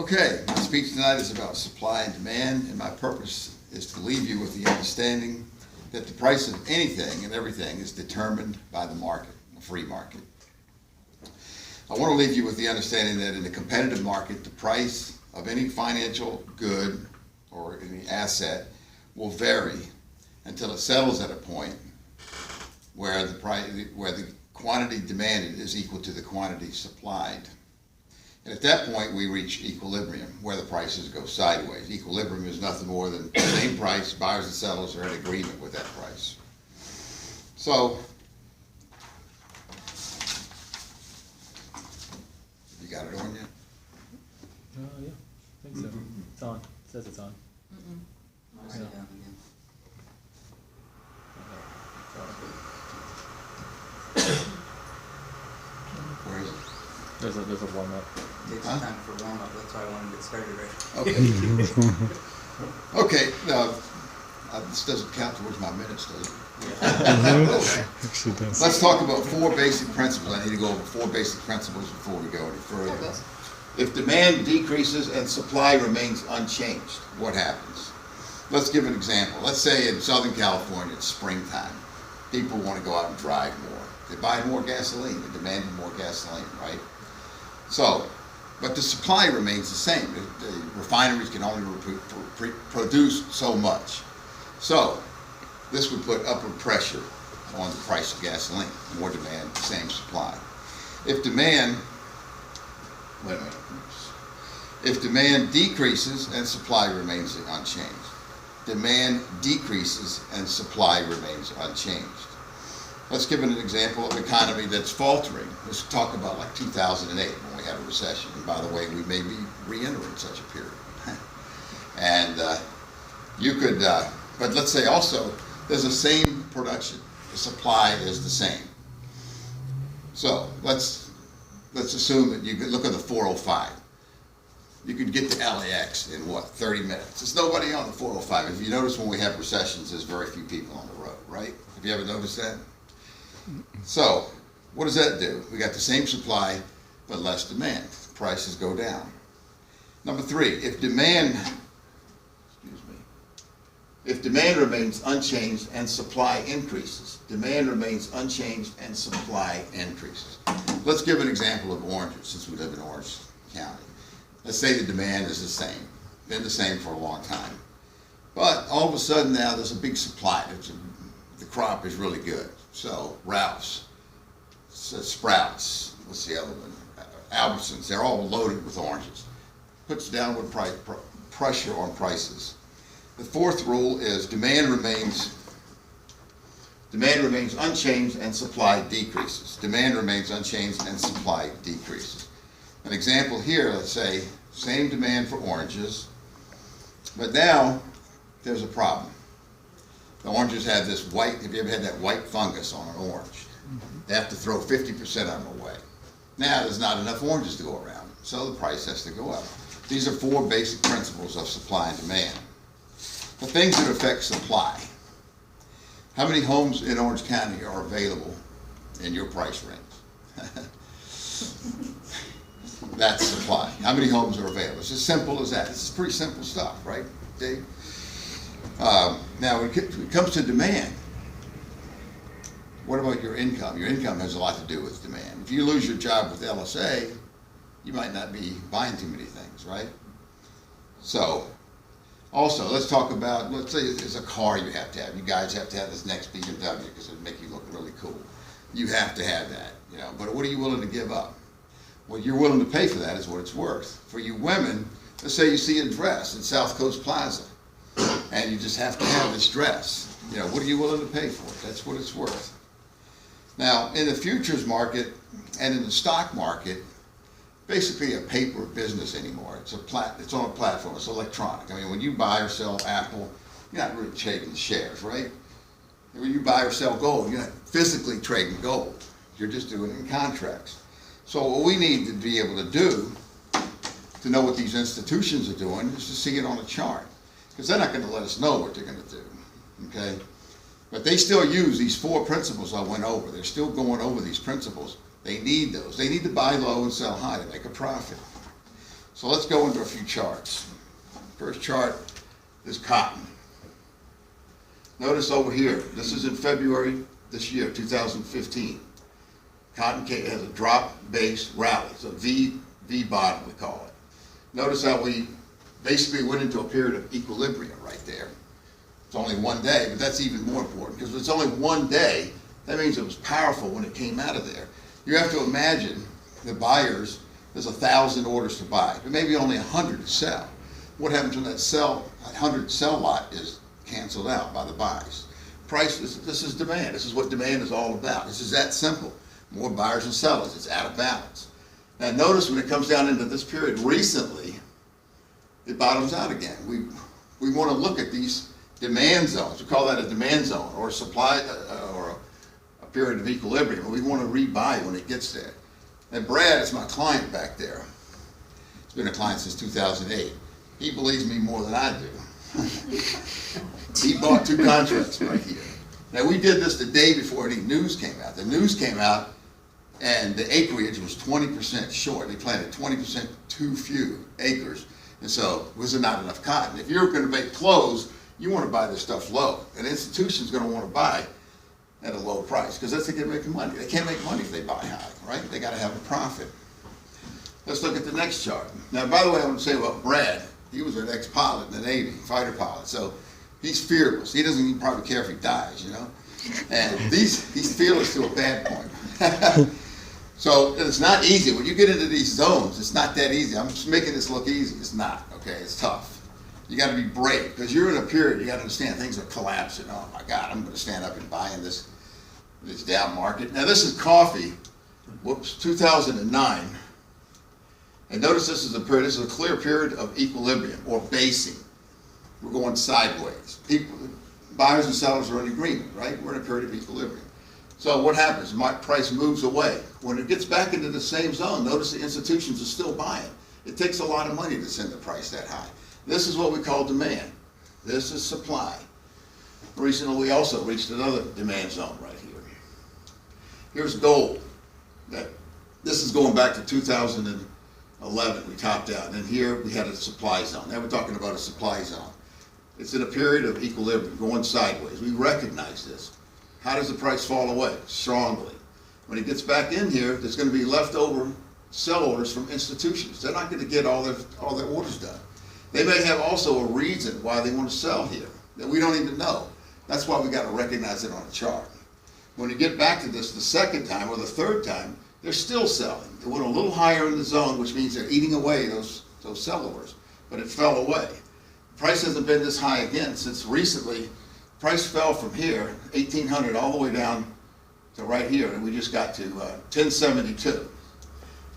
Okay, my speech tonight is about supply and demand, and my purpose is to leave you with the understanding that the price of anything and everything is determined by the market, the free market. I want to leave you with the understanding that in a competitive market, the price of any financial good or any asset will vary until it settles at a point where the quantity demanded is equal to the quantity supplied. And at that point, we reach equilibrium, where the prices go sideways. Equilibrium is nothing more than the same price, buyers and sellers are in agreement with that price. So, you got it on yet? Yeah, I think so. It's on. It says it's on. I'll write it down again. Where is it? There's a warm up. Takes Huh? time for warm up, that's why I wanted to get started right. Okay. Okay, this doesn't count towards my minutes, does it? Actually does. Let's talk about four basic principles. I need to go over four basic principles before we go any further. If demand decreases and supply remains unchanged, what happens? Let's give an example. Let's say in Southern California, it's springtime. People want to go out and drive more. They buy more gasoline. They demand more gasoline, right? So, but the supply remains the same. The refineries can only produce so much. So, this would put upward pressure on the price of gasoline. More demand, same supply. If demand, wait a minute. If demand decreases and supply remains unchanged. Demand decreases and supply remains unchanged. Let's give an example of an economy that's faltering. Let's talk about like 2008 when we had a recession. And by the way, we may be re-entering such a period. And you could, but let's say also there's the same production. The supply is the same. So let's assume that you could look at the 405. You could get to LAX in what, 30 minutes. There's nobody on the 405. If you notice when we have recessions, there's very few people on the road, right? Have you ever noticed that? So, what does that do? We got the same supply, but less demand. Prices go down. Number three, if demand remains unchanged and supply increases, demand remains unchanged and supply increases. Let's give an example of oranges, since we live in Orange County. Let's say the demand is the same, been the same for a long time. But all of a sudden now there's a big supply. The crop is really good. So Ralph's, Sprouts, what's the other one? Albertsons, they're all loaded with oranges. Puts downward pressure on prices. The fourth rule is demand remains unchanged and supply decreases. Demand remains unchanged and supply decreases. An example here, let's say, same demand for oranges, but now there's a problem. The oranges have this white, have you ever had that white fungus on an orange? They have to throw 50% of them away. Now there's not enough oranges to go around, so the price has to go up. These are four basic principles of supply and demand. The things that affect supply. How many homes in Orange County are available in your price range? That's supply. How many homes are available? It's as simple as that. This is pretty simple stuff, right, Dave? Now, when it comes to demand, what about your income? Your income has a lot to do with demand. If you lose your job with LSA, you might not be buying too many things, right? So, also, let's talk about, let's say there's a car you have to have. You guys have to have this next BMW because it'll make you look really cool. You have to have that, you know, but what are you willing to give up? What you're willing to pay for that is what it's worth. For you women, let's say you see a dress at South Coast Plaza, and you just have to have this dress. You know, what are you willing to pay for it? That's what it's worth. Now, in the futures market and in the stock market, basically a paper business anymore. It's on a platform. It's electronic. I mean, when you buy or sell Apple, you're not really trading the shares, right? When you buy or sell gold, you're not physically trading gold. You're just doing it in contracts. So what we need to be able to do to know what these institutions are doing is to see it on a chart. Because they're not going to let us know what they're going to do, okay? But they still use these four principles I went over. They're still going over these principles. They need those. They need to buy low and sell high to make a profit. So let's go into a few charts. First chart is cotton. Notice over here, this is in February this year, 2015. Cotton has a drop-based rally, so V bottom we call it. Notice how we basically went into a period of equilibrium right there. It's only one day, but that's even more important, because if it's only one day, that means it was powerful when it came out of there. You have to imagine the buyers, there's 1,000 orders to buy, but maybe only 100 to sell. What happens when that 100 sell lot is canceled out by the buys? Price, this is demand. This is what demand is all about. This is that simple. More buyers and sellers. It's out of balance. Now notice when it comes down into this period recently, it bottoms out again. We want to look at these demand zones. We call that a demand zone or a supply or a period of equilibrium. We want to rebuy when it gets there. And Brad is my client back there. He's been a client since 2008. He believes me more than I do. He bought 2 contracts right here. Now we did this the day before any news came out. The news came out and the acreage was 20% short. They planted 20% too few acres. And so was there not enough cotton? If you're going to make clothes, you want to buy this stuff low. An institution's going to want to buy at a low price because that's how they can make money. They can't make money if they buy high, right? They got to have a profit. Let's look at the next chart. Now, by the way, I want to say about Brad, he was an ex-pilot in the Navy, fighter pilot, so he's fearless. He doesn't even probably care if he dies, you know? And he's fearless to a bad point. So it's not easy. When you get into these zones, it's not that easy. I'm just making this look easy. It's not, okay? It's tough. You got to be brave because you're in a period, you got to understand things are collapsing. Oh my God, I'm going to stand up and buy in this down market. Now this is coffee, 2009. And notice this is this is a clear period of equilibrium or basing. We're going sideways. Buyers and sellers are in agreement, right? We're in a period of equilibrium. So what happens? My price moves away. When it gets back into the same zone, notice the institutions are still buying. It takes a lot of money to send the price that high. This is what we call demand. This is supply. Recently, we also reached another demand zone right here. Here's gold. This is going back to 2011. We topped out. And here we had a supply zone. Now we're talking about a supply zone. It's in a period of equilibrium, going sideways. We recognize this. How does the price fall away? Strongly. When it gets back in here, there's going to be leftover sell orders from institutions. They're not going to get all their orders done. They may have also a reason why they want to sell here that we don't even know. That's why we got to recognize it on a chart. When you get back to this the second time or the third time, they're still selling. They went a little higher in the zone, which means they're eating away those sell orders, but it fell away. Price hasn't been this high again since recently. Price fell from here, 1,800, all the way down to right here, and we just got to 1072.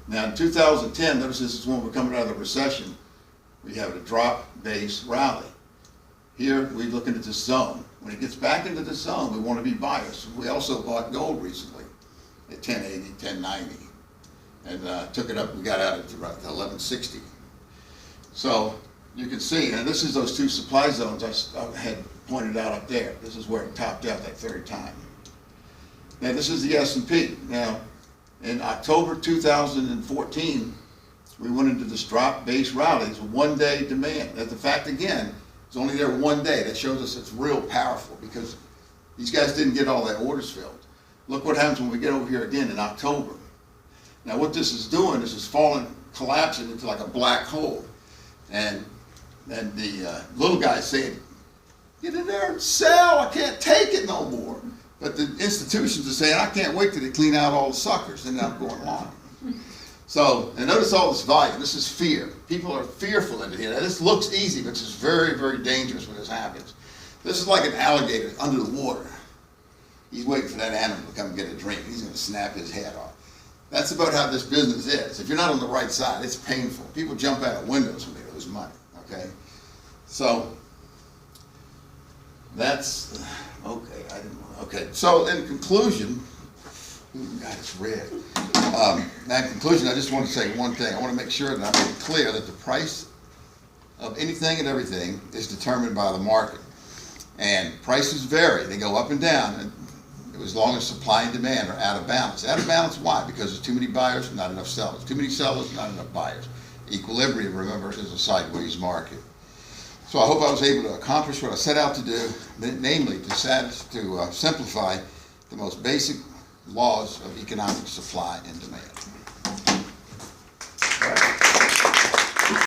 Now in 2010, notice this is when we're coming out of the recession, we have a drop-based rally. Here, we're looking at this zone. When it gets back into the zone, we want to be buyers. We also bought gold recently at 1080, 1090, and took it up, we got out at 1160. So you can see, and this is those 2 supply zones I had pointed out up there. This is where it topped out that third time. Now this is the S&P. Now in October 2014, we went into this drop-based rally. It's a one-day demand. That's the fact again, it's only there one day. That shows us it's real powerful because these guys didn't get all their orders filled. Look what happens when we get over here again in October. Now what this is doing is it's falling, collapsing into like a black hole. And the little guy's saying, get in there and sell, I can't take it no more. But the institutions are saying, I can't wait till they clean out all the suckers, and now going along. So, and notice all this volume, this is fear. People are fearful in here. Now, this looks easy, but it's very, very dangerous when this happens. This is like an alligator under the water. He's waiting for that animal to come get a drink. He's going to snap his head off. That's about how this business is. If you're not on the right side, it's painful. People jump out of windows when they lose money, okay? So, that's, okay. So, in conclusion, God, it's red. In conclusion, I just want to say one thing. I want to make sure that I make it clear that the price of anything and everything is determined by the market. And prices vary. They go up and down, and as long as supply and demand are out of balance. Out of balance, why? Because there's too many buyers, not enough sellers. Too many sellers, not enough buyers. Equilibrium, remember, is a sideways market. So I hope I was able to accomplish what I set out to do, namely to simplify the most basic laws of economic supply and demand.